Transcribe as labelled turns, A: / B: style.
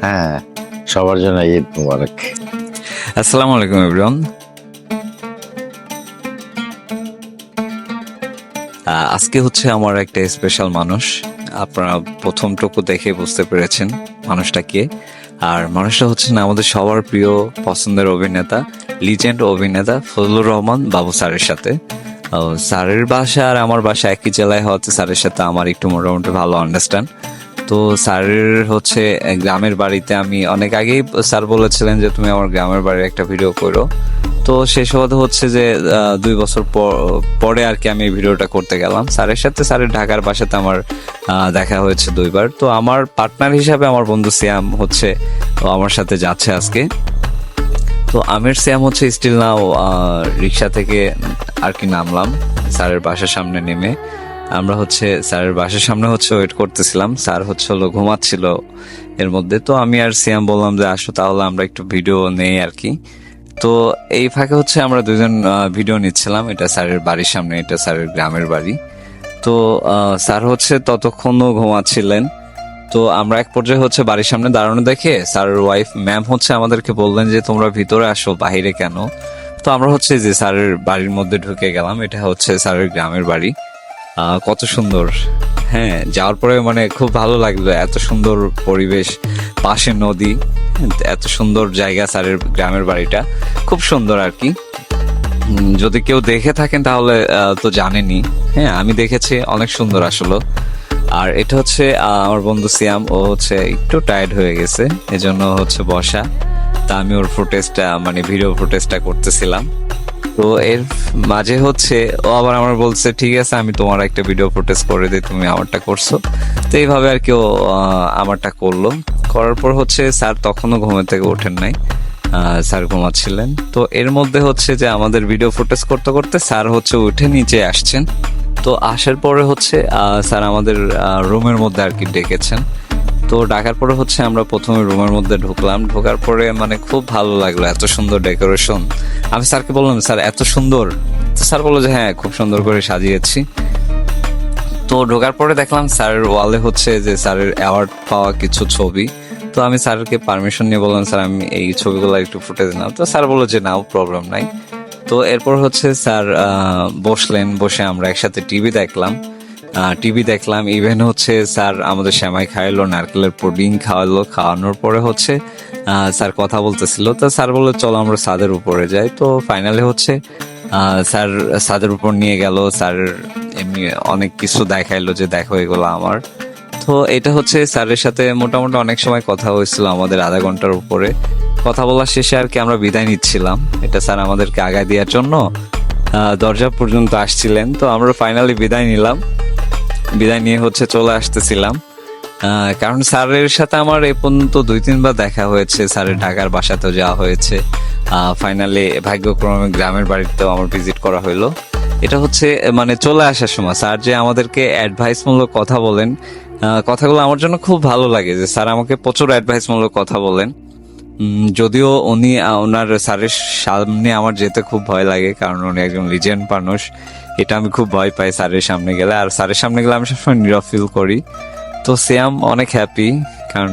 A: হ্যাঁ, সবার জন্য ঈদ মুবারক।
B: আসসালামু আলাইকুম এভরিওয়ান। আজকে হচ্ছে আমার একটা স্পেশাল মানুষ। আপনারা প্রথমটুকু দেখে বুঝতে পেরেছেন মানুষটা কে। আর মানুষটা হচ্ছে না আমাদের সবার প্রিয় পছন্দের অভিনেতা, লিজেন্ড অভিনেতা ফজলুর রহমান বাবু স্যারের সাথে। স্যারের বাসা আর আমার বাসা একই জেলায় হওয়াতে স্যারের সাথে আমার একটু মোটামুটি ভালো আন্ডারস্ট্যান্ড। তো স্যারের হচ্ছে গ্রামের বাড়িতে আমি অনেক আগেই স্যার বলেছিলেন যে তুমি আমার গ্রামের বাড়ির একটা ভিডিও করো। তো সেই সুবাদে হচ্ছে যে 2 বছর পরে আর কি আমি এই ভিডিওটা করতে গেলাম স্যারের সাথে। স্যারের ঢাকার বাসাতে আমার দেখা হয়েছে 2বার। তো আমার পার্টনার হিসাবে আমার বন্ধু সিয়াম হচ্ছে আমার সাথে যাচ্ছে আজকে। তো আমির সিয়াম হচ্ছে স্টিল নাও রিক্সা থেকে আর কি নামলাম স্যারের বাসার সামনে নেমে। আমরা হচ্ছে স্যারের বাসার সামনে হচ্ছে ওয়েট করতেছিলাম। স্যার হচ্ছে হলো ঘুমাচ্ছিল এর মধ্যে। তো আমি আর সিয়াম বললাম যে আসো তাহলে আমরা একটু ভিডিও নেই আর কি। তো এই ফাঁকে হচ্ছে আমরা দুজন ভিডিও নিচ্ছিলাম। এটা স্যারের বাড়ির সামনে, এটা স্যারের গ্রামের বাড়ি। তো স্যার হচ্ছে ততক্ষণও ঘুমাচ্ছিলেন। তো আমরা এক পর্যায়ে হচ্ছে বাড়ির সামনে দাঁড়ানো দেখে স্যারের ওয়াইফ ম্যাম হচ্ছে আমাদেরকে বললেন যে তোমরা ভিতরে আসো, বাহিরে কেন। তো আমরা হচ্ছে যে স্যারের বাড়ির মধ্যে ঢুকে গেলাম। এটা হচ্ছে স্যারের গ্রামের বাড়ি। কত সুন্দর। হ্যাঁ, যাওয়ার পরে মানে খুব ভালো লাগলো, এত সুন্দর পরিবেশ, পাশে নদী, এত সুন্দর জায়গা। স্যারের গ্রামের বাড়িটা খুব সুন্দর আর কি। যদি কেউ দেখে থাকেন তাহলে তো জানেনই। হ্যাঁ, আমি দেখেছি, অনেক সুন্দর আসলে। আর এটা হচ্ছে আমার বন্ধু সিয়াম, ও হচ্ছে একটু টায়ার্ড হয়ে গেছে, এজন্য হচ্ছে বসা। তা আমি ওর ফুটেজটা মানে ভিডিও ফুটেজটা করতেছিলাম। তো এর মাঝে হচ্ছে ও আবার আমার বলছে ঠিক আছে আমি তোমার একটা ভিডিও ফুটেজ করে দিই, তুমি আমারটা করছো। তো এইভাবে আর কি ও আমারটা করলো। করার পর হচ্ছে স্যার তখনও ঘুম থেকে ওঠেন নাই, স্যার ঘুমাচ্ছিলেন। তো এর মধ্যে হচ্ছে যে আমাদের ভিডিও ফুটেজ করতে করতে স্যার হচ্ছে উঠে নিচে আসছেন। তো আসার পরে হচ্ছে স্যার আমাদের রুমের মধ্যে আর কি ডেকেছেন। তো ডাকার পরে হচ্ছে আমরা প্রথমে রুমের মধ্যে ঢুকলাম। ঢোকার পরে মানে খুব ভালো লাগলো, এত সুন্দর ডেকোরেশন। আমি স্যারকে বললাম স্যার এত সুন্দর। তো স্যার বললো যে হ্যাঁ খুব সুন্দর করে সাজিয়েছি। তো ঢোকার পরে দেখলাম স্যারের ওয়ালে হচ্ছে যে স্যারের অ্যাওয়ার্ড পাওয়া কিছু ছবি। তো আমি স্যারকে পারমিশন নিয়ে বললাম স্যার আমি এই ছবিগুলো একটু ফুটেজ নাও। তো স্যার বললো যে নাও, প্রবলেম নাই। তো এরপর হচ্ছে স্যার বসলেন, বসে আমরা একসাথে টিভি দেখলাম। ইভেন হচ্ছে স্যার আমাদের সেমাই খাওয়ালো, নারকেলের পুডিং খাওয়ালো। খাওয়ানোর পরে হচ্ছে স্যার কথা বলতেছিল। তো স্যার বললো চলো আমরা ছাদের উপরে যাই। তো ফাইনালি হচ্ছে স্যার ছাদের উপর নিয়ে গেল। স্যার এমনি অনেক কিছু দেখাইলো যে দেখো এগুলো আমার। তো এটা হচ্ছে স্যারের সাথে মোটামুটি অনেক সময় কথা হয়েছিল, আমাদের আধা ঘন্টার উপরে কথা বলার শেষে আর কি আমরা বিদায় নিচ্ছিলাম। এটা স্যার আমাদেরকে আগায় দেওয়ার জন্য দরজা পর্যন্ত আসছিলেন। তো আমরা ফাইনালি বিদায় নিলাম। বিদায় নিয়ে হচ্ছে চলে আসতেছিলাম, কারণ স্যারের সাথে আমার এ পর্যন্ত 2-3 বার দেখা হয়েছে। স্যারের ঢাকার বাসাতেও যাওয়া হয়েছে। ফাইনালি ভাগ্যক্রমে গ্রামের বাড়িতেও আমার ভিজিট করা হলো। এটা হচ্ছে মানে চলে আসার সময় স্যার যে আমাদেরকে অ্যাডভাইসমূলক কথা বলেন, কথাগুলো আমার জন্য খুব ভালো লাগে যে স্যার আমাকে প্রচুর অ্যাডভাইসমূলক কথা বলেন। যদিও উনি ওনার স্যারের সামনে আমার যেতে খুব ভয় লাগে, কারণ উনি একজন লিজেন্ড মানুষ। এটা আমি খুব ভয় পাই স্যারের সামনে গেলে। আর স্যারের সামনে গেলে আমি সবসময় নীরব ফিল করি। তো সিয়াম অনেক হ্যাপি, কারণ